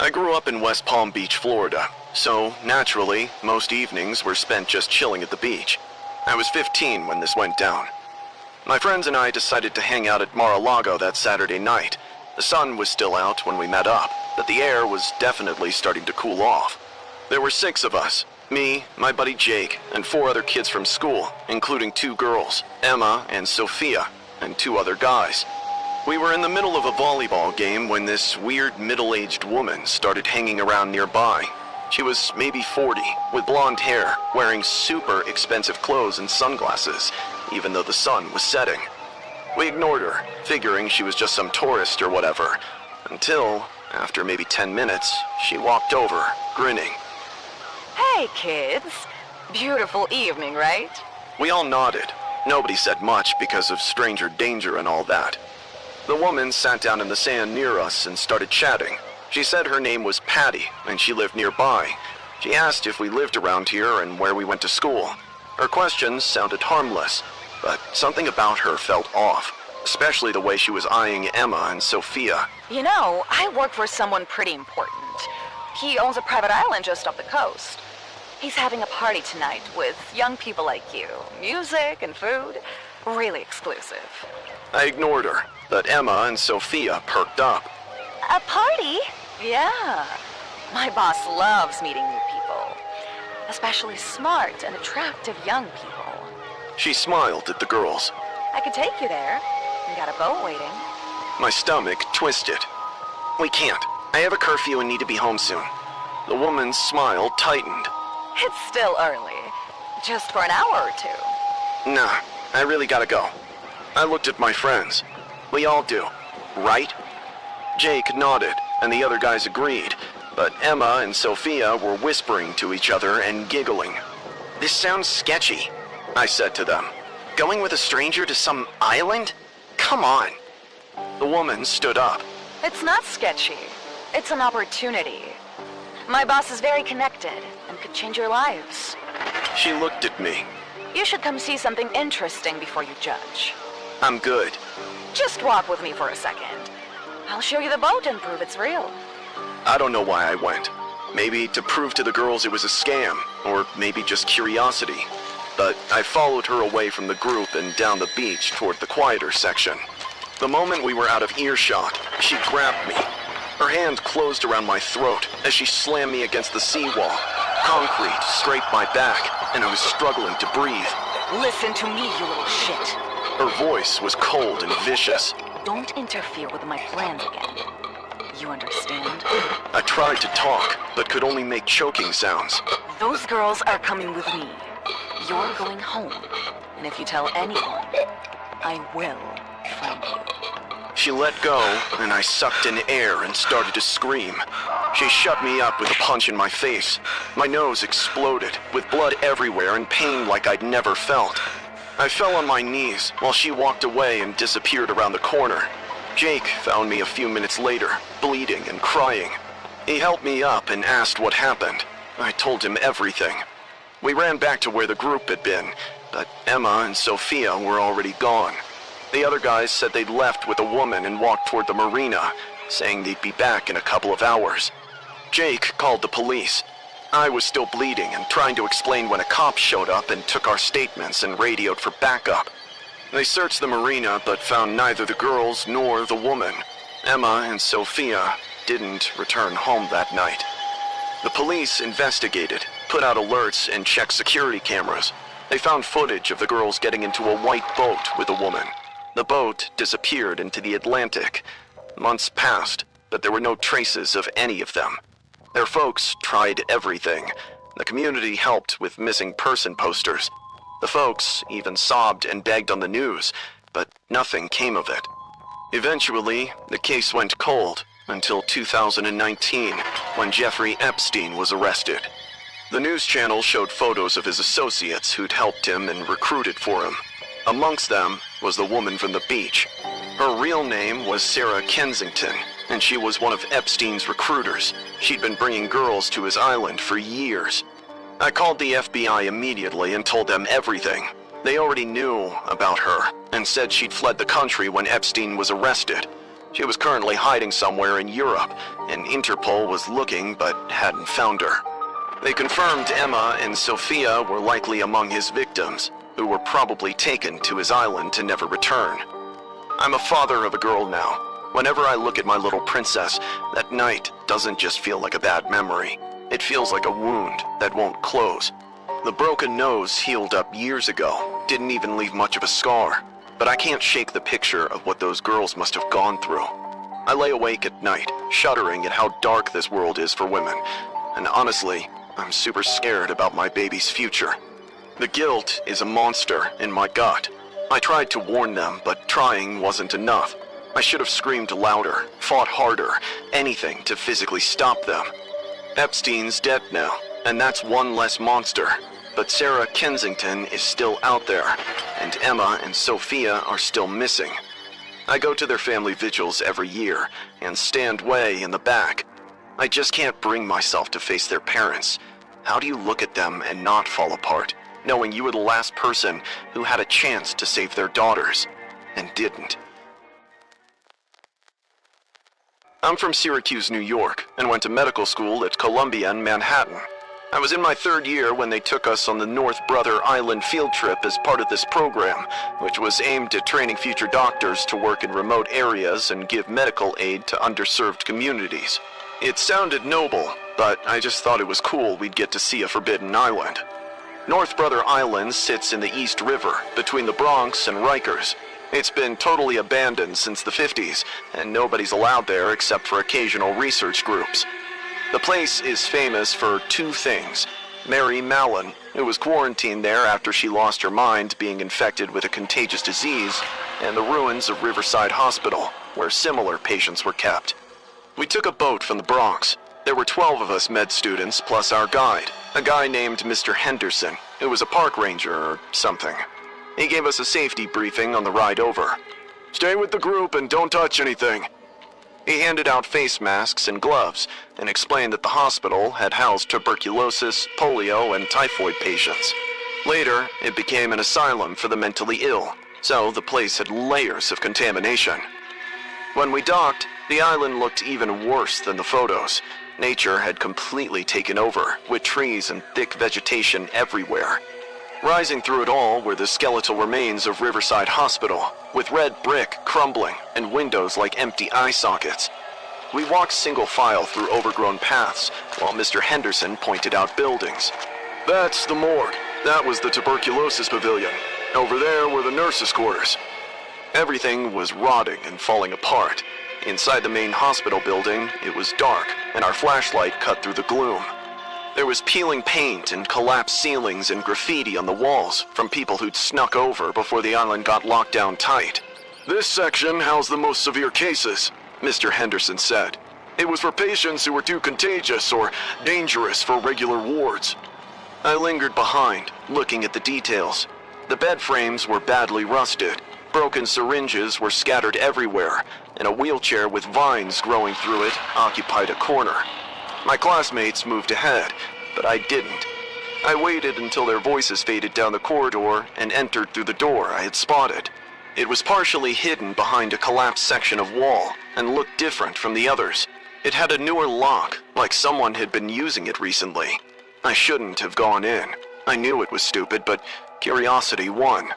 I grew up in West Palm Beach, Florida, so naturally, most evenings were spent just chilling at the beach. I was 15 when this went down. My friends and I decided to hang out at Mar-a-Lago that Saturday night. The sun was still out when we met up, but the air was definitely starting to cool off. There were 6 of us, me, my buddy Jake, and 4 other kids from school, including 2 girls, Emma and Sophia, and 2 other guys. We were in the middle of a volleyball game when this weird middle-aged woman started hanging around nearby. She was maybe 40, with blonde hair, wearing super expensive clothes and sunglasses, even though the sun was setting. We ignored her, figuring she was just some tourist or whatever, until, after maybe 10 minutes, she walked over, grinning. Hey, kids. Beautiful evening, right? We all nodded. Nobody said much because of stranger danger and all that. The woman sat down in the sand near us and started chatting. She said her name was Patty, and she lived nearby. She asked if we lived around here and where we went to school. Her questions sounded harmless, but something about her felt off, especially the way she was eyeing Emma and Sophia. You know, I work for someone pretty important. He owns a private island just off the coast. He's having a party tonight with young people like you. Music and food. Really exclusive. I ignored her, but Emma and Sophia perked up. A party? Yeah. My boss loves meeting new people. Especially smart and attractive young people. She smiled at the girls. I could take you there. We got a boat waiting. My stomach twisted. We can't. I have a curfew and need to be home soon. The woman's smile tightened. It's still early. Just for an hour or 2. Nah, I really gotta go. I looked at my friends. We all do, right? Jake nodded, and the other guys agreed, but Emma and Sophia were whispering to each other and giggling. This sounds sketchy, I said to them. Going with a stranger to some island? Come on. The woman stood up. It's not sketchy. It's an opportunity. My boss is very connected and could change your lives. She looked at me. You should come see something interesting before you judge. I'm good. Just walk with me for a second. I'll show you the boat and prove it's real. I don't know why I went. Maybe to prove to the girls it was a scam, or maybe just curiosity. But I followed her away from the group and down the beach toward the quieter section. The moment we were out of earshot, she grabbed me. Her hand closed around my throat as she slammed me against the seawall. Concrete scraped my back, and I was struggling to breathe. Listen to me, you little shit. Her voice was cold and vicious. Don't interfere with my plans again. You understand? I tried to talk, but could only make choking sounds. Those girls are coming with me. You're going home. And if you tell anyone, I will find you. She let go, and I sucked in air and started to scream. She shut me up with a punch in my face. My nose exploded, with blood everywhere and pain like I'd never felt. I fell on my knees while she walked away and disappeared around the corner. Jake found me a few minutes later, bleeding and crying. He helped me up and asked what happened. I told him everything. We ran back to where the group had been, but Emma and Sophia were already gone. The other guys said they'd left with a woman and walked toward the marina, saying they'd be back in a couple of hours. Jake called the police. I was still bleeding and trying to explain when a cop showed up and took our statements and radioed for backup. They searched the marina but found neither the girls nor the woman. Emma and Sophia didn't return home that night. The police investigated, put out alerts, and checked security cameras. They found footage of the girls getting into a white boat with a woman. The boat disappeared into the Atlantic. Months passed, but there were no traces of any of them. Their folks tried everything. The community helped with missing person posters. The folks even sobbed and begged on the news, but nothing came of it. Eventually, the case went cold until 2019, when Jeffrey Epstein was arrested. The news channel showed photos of his associates who'd helped him and recruited for him. Amongst them was the woman from the beach. Her real name was Sarah Kensington, and she was one of Epstein's recruiters. She'd been bringing girls to his island for years. I called the FBI immediately and told them everything. They already knew about her and said she'd fled the country when Epstein was arrested. She was currently hiding somewhere in Europe, and Interpol was looking but hadn't found her. They confirmed Emma and Sophia were likely among his victims, who were probably taken to his island to never return. I'm a father of a girl now. Whenever I look at my little princess, that night doesn't just feel like a bad memory. It feels like a wound that won't close. The broken nose healed up years ago, didn't even leave much of a scar. But I can't shake the picture of what those girls must have gone through. I lay awake at night, shuddering at how dark this world is for women. And honestly, I'm super scared about my baby's future. The guilt is a monster in my gut. I tried to warn them, but trying wasn't enough. I should have screamed louder, fought harder, anything to physically stop them. Epstein's dead now, and that's one less monster. But Sarah Kensington is still out there, and Emma and Sophia are still missing. I go to their family vigils every year, and stand way in the back. I just can't bring myself to face their parents. How do you look at them and not fall apart, knowing you were the last person who had a chance to save their daughters, and didn't? I'm from Syracuse, New York, and went to medical school at Columbia in Manhattan. I was in my third year when they took us on the North Brother Island field trip as part of this program, which was aimed at training future doctors to work in remote areas and give medical aid to underserved communities. It sounded noble, but I just thought it was cool we'd get to see a forbidden island. North Brother Island sits in the East River, between the Bronx and Rikers. It's been totally abandoned since the 50s, and nobody's allowed there except for occasional research groups. The place is famous for two things: Mary Mallon, who was quarantined there after she lost her mind being infected with a contagious disease, and the ruins of Riverside Hospital, where similar patients were kept. We took a boat from the Bronx. There were 12 of us med students plus our guide, a guy named Mr. Henderson, who was a park ranger or something. He gave us a safety briefing on the ride over. "Stay with the group and don't touch anything." He handed out face masks and gloves and explained that the hospital had housed tuberculosis, polio, and typhoid patients. Later, it became an asylum for the mentally ill, so the place had layers of contamination. When we docked, the island looked even worse than the photos. Nature had completely taken over, with trees and thick vegetation everywhere. Rising through it all were the skeletal remains of Riverside Hospital, with red brick crumbling and windows like empty eye sockets. We walked single file through overgrown paths, while Mr. Henderson pointed out buildings. "That's the morgue. That was the tuberculosis pavilion. Over there were the nurses' quarters." Everything was rotting and falling apart. Inside the main hospital building, it was dark, and our flashlight cut through the gloom. There was peeling paint and collapsed ceilings and graffiti on the walls from people who'd snuck over before the island got locked down tight. "This section housed the most severe cases," Mr. Henderson said. "It was for patients who were too contagious or dangerous for regular wards." I lingered behind, looking at the details. The bed frames were badly rusted. Broken syringes were scattered everywhere, and a wheelchair with vines growing through it occupied a corner. My classmates moved ahead, but I didn't. I waited until their voices faded down the corridor and entered through the door I had spotted. It was partially hidden behind a collapsed section of wall and looked different from the others. It had a newer lock, like someone had been using it recently. I shouldn't have gone in. I knew it was stupid, but curiosity won.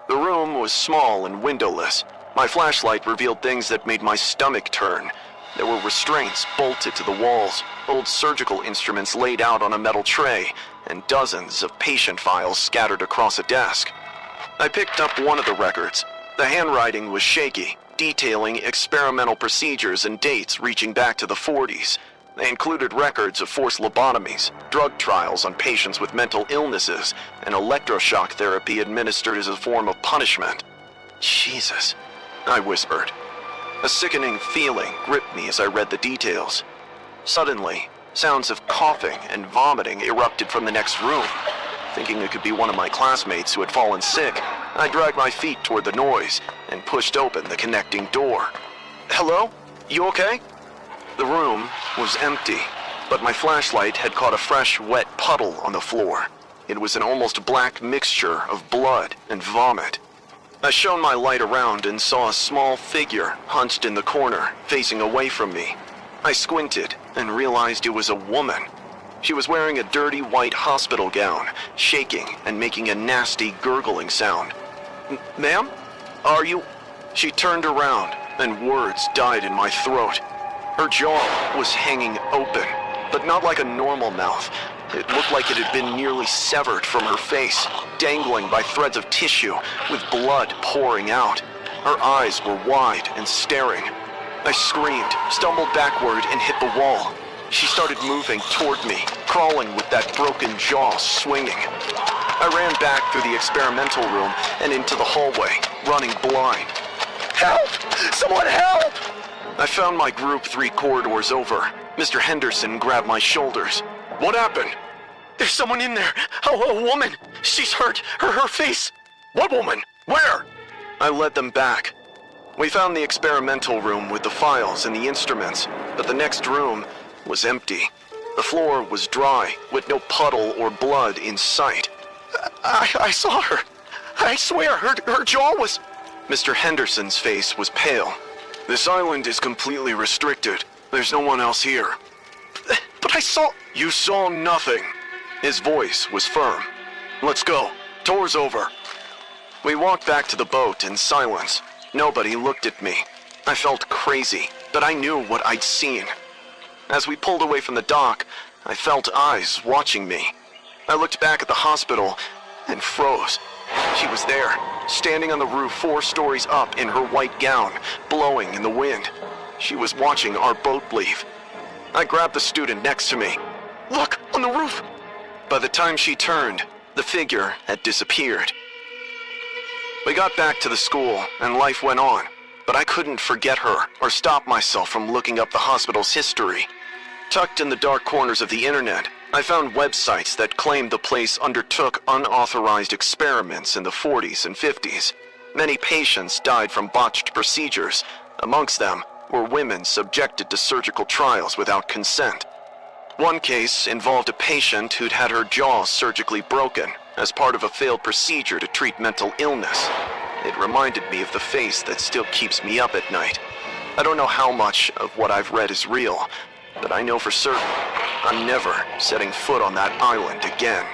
The room was small and windowless. My flashlight revealed things that made my stomach turn. There were restraints bolted to the walls, old surgical instruments laid out on a metal tray, and dozens of patient files scattered across a desk. I picked up one of the records. The handwriting was shaky, detailing experimental procedures and dates reaching back to the 40s. They included records of forced lobotomies, drug trials on patients with mental illnesses, and electroshock therapy administered as a form of punishment. "Jesus," I whispered. A sickening feeling gripped me as I read the details. Suddenly, sounds of coughing and vomiting erupted from the next room. Thinking it could be one of my classmates who had fallen sick, I dragged my feet toward the noise and pushed open the connecting door. "Hello? You okay?" The room was empty, but my flashlight had caught a fresh, wet puddle on the floor. It was an almost black mixture of blood and vomit. I shone my light around and saw a small figure hunched in the corner, facing away from me. I squinted and realized it was a woman. She was wearing a dirty white hospital gown, shaking and making a nasty gurgling sound. "Ma'am? Are you—" She turned around and words died in my throat. Her jaw was hanging open, but not like a normal mouth. It looked like it had been nearly severed from her face, dangling by threads of tissue, with blood pouring out. Her eyes were wide and staring. I screamed, stumbled backward, and hit the wall. She started moving toward me, crawling with that broken jaw swinging. I ran back through the experimental room and into the hallway, running blind. "Help! Someone help!" I found my group 3 corridors over. Mr. Henderson grabbed my shoulders. "What happened?" "There's someone in there. A woman. She's hurt. Her face." "What woman? Where?" I led them back. We found the experimental room with the files and the instruments, but the next room was empty. The floor was dry, with no puddle or blood in sight. I saw her. I swear, her jaw was..." Mr. Henderson's face was pale. "This island is completely restricted. There's no one else here." "But I saw..." "You saw nothing." His voice was firm. "Let's go. Tour's over." We walked back to the boat in silence. Nobody looked at me. I felt crazy, but I knew what I'd seen. As we pulled away from the dock, I felt eyes watching me. I looked back at the hospital and froze. She was there, standing on the roof 4 stories up in her white gown, blowing in the wind. She was watching our boat leave. I grabbed the student next to me. "Look, on the roof!" By the time she turned, the figure had disappeared. We got back to the school, and life went on, but I couldn't forget her or stop myself from looking up the hospital's history. Tucked in the dark corners of the internet, I found websites that claimed the place undertook unauthorized experiments in the 40s and 50s. Many patients died from botched procedures. Amongst them were women subjected to surgical trials without consent. One case involved a patient who'd had her jaw surgically broken as part of a failed procedure to treat mental illness. It reminded me of the face that still keeps me up at night. I don't know how much of what I've read is real, but I know for certain I'm never setting foot on that island again.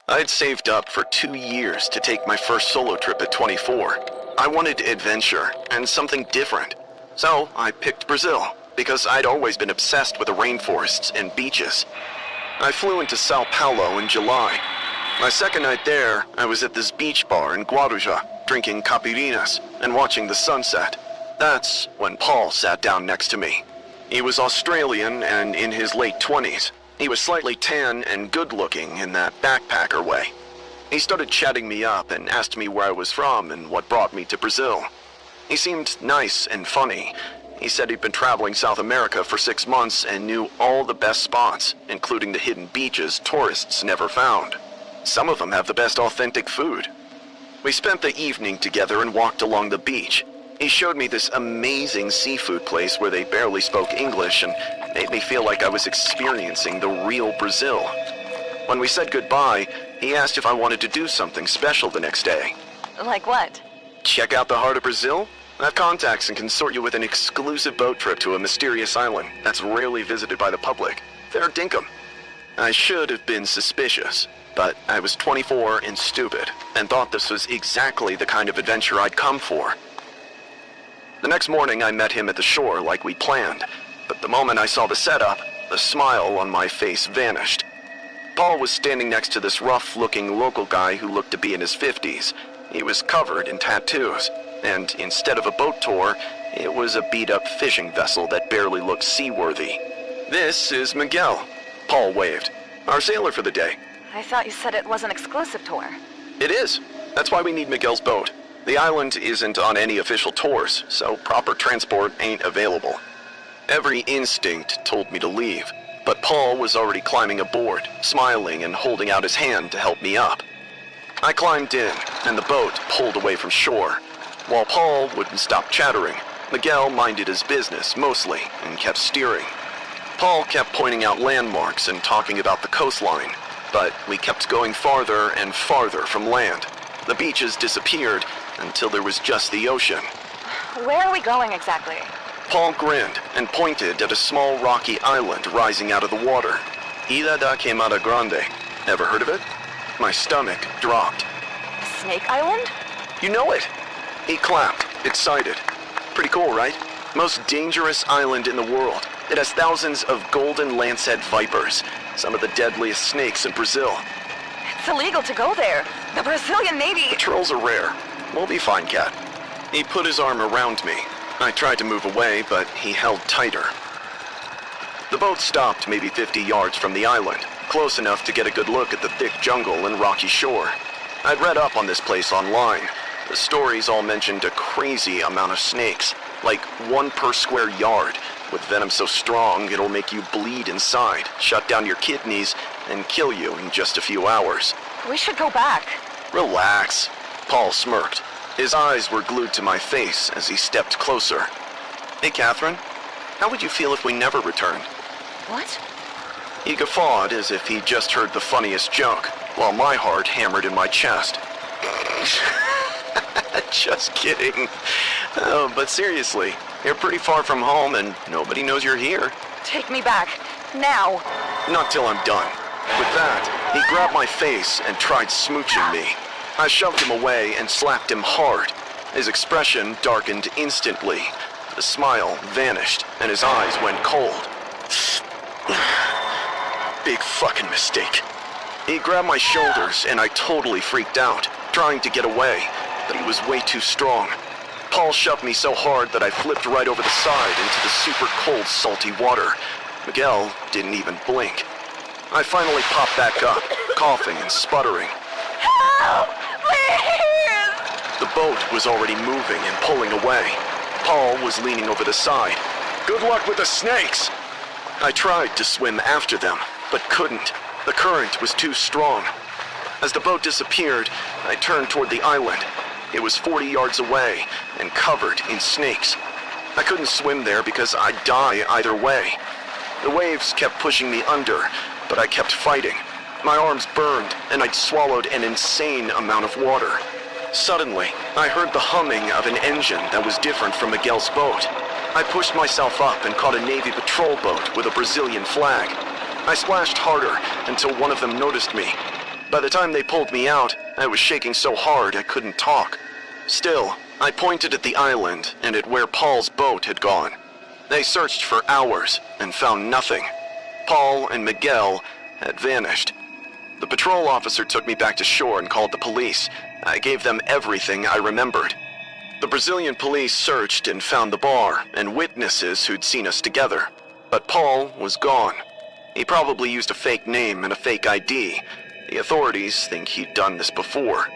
I'd saved up for 2 years to take my first solo trip at 24. I wanted adventure and something different. So I picked Brazil, because I'd always been obsessed with the rainforests and beaches. I flew into Sao Paulo in July. My second night there, I was at this beach bar in Guarujá, drinking caipirinhas and watching the sunset. That's when Paul sat down next to me. He was Australian and in his late 20s. He was slightly tan and good-looking in that backpacker way. He started chatting me up and asked me where I was from and what brought me to Brazil. He seemed nice and funny. He said he'd been traveling South America for 6 months and knew all the best spots, including the hidden beaches tourists never found. Some of them have the best authentic food. We spent the evening together and walked along the beach. He showed me this amazing seafood place where they barely spoke English and made me feel like I was experiencing the real Brazil. When we said goodbye, he asked if I wanted to do something special the next day. Like what? Check out the heart of Brazil? I have contacts and can sort you with an exclusive boat trip to a mysterious island that's rarely visited by the public. Fair dinkum. I should have been suspicious, but I was 24 and stupid, and thought this was exactly the kind of adventure I'd come for. The next morning I met him at the shore like we planned, but the moment I saw the setup, the smile on my face vanished. Paul was standing next to this rough-looking local guy who looked to be in his 50s. He was covered in tattoos, and instead of a boat tour, it was a beat-up fishing vessel that barely looked seaworthy. "This is Miguel," Paul waved. "Our sailor for the day." I thought you said it was an exclusive tour. It is. That's why we need Miguel's boat. The island isn't on any official tours, so proper transport ain't available. Every instinct told me to leave, but Paul was already climbing aboard, smiling and holding out his hand to help me up. I climbed in, and the boat pulled away from shore. While Paul wouldn't stop chattering, Miguel minded his business mostly and kept steering. Paul kept pointing out landmarks and talking about the coastline. but we kept going farther and farther from land. The beaches disappeared until there was just the ocean. Where are we going exactly? Paul grinned and pointed at a small rocky island rising out of the water. Ilha da Queimada Grande. Ever heard of it? My stomach dropped. Snake Island? You know it! He clapped, excited. Pretty cool, right? Most dangerous island in the world. It has thousands of golden lancehead vipers, some of the deadliest snakes in Brazil. It's illegal to go there. The Brazilian Navy... Patrols are rare. We'll be fine, Cat. He put his arm around me. I tried to move away, but he held tighter. The boat stopped maybe 50 yards from the island, close enough to get a good look at the thick jungle and rocky shore. I'd read up on this place online. The stories all mentioned a crazy amount of snakes, like 1 per square yard, with venom so strong it'll make you bleed inside, shut down your kidneys, and kill you in just a few hours. We should go back. Relax. Paul smirked. His eyes were glued to my face as he stepped closer. Hey, Catherine, how would you feel if we never returned? What? He guffawed as if he'd just heard the funniest joke, while my heart hammered in my chest. Just kidding. Oh, but seriously, you're pretty far from home and nobody knows you're here. Take me back. Now. Not till I'm done. With that, he grabbed my face and tried smooching me. I shoved him away and slapped him hard. His expression darkened instantly. The smile vanished and his eyes went cold. Big fucking mistake. He grabbed my shoulders and I totally freaked out, trying to get away, but he was way too strong. Paul shoved me so hard that I flipped right over the side into the super cold, salty water. Miguel didn't even blink. I finally popped back up, coughing and sputtering. Help! Please! The boat was already moving and pulling away. Paul was leaning over the side. Good luck with the snakes! I tried to swim after them, but couldn't. The current was too strong. As the boat disappeared, I turned toward the island. It was 40 yards away and covered in snakes. I couldn't swim there because I'd die either way. The waves kept pushing me under, but I kept fighting. My arms burned, and I'd swallowed an insane amount of water. Suddenly, I heard the humming of an engine that was different from Miguel's boat. I pushed myself up and caught a Navy patrol boat with a Brazilian flag. I splashed harder until one of them noticed me. By the time they pulled me out, I was shaking so hard I couldn't talk. Still, I pointed at the island and at where Paul's boat had gone. They searched for hours and found nothing. Paul and Miguel had vanished. The patrol officer took me back to shore and called the police. I gave them everything I remembered. The Brazilian police searched and found the bar and witnesses who'd seen us together. But Paul was gone. He probably used a fake name and a fake ID. The authorities think he'd done this before.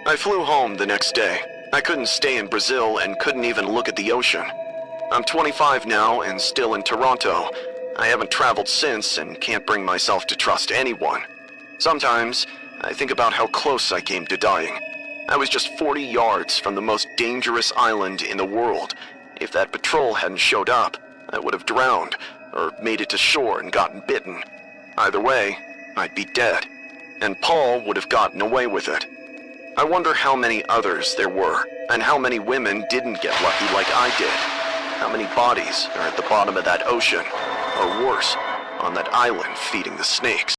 I flew home the next day. I couldn't stay in Brazil and couldn't even look at the ocean. I'm 25 now and still in Toronto. I haven't traveled since and can't bring myself to trust anyone. Sometimes, I think about how close I came to dying. I was just 40 yards from the most dangerous island in the world. If that patrol hadn't showed up, I would have drowned, or made it to shore and gotten bitten. Either way, I'd be dead. And Paul would have gotten away with it. I wonder how many others there were, and how many women didn't get lucky like I did. How many bodies are at the bottom of that ocean, or worse, on that island feeding the snakes.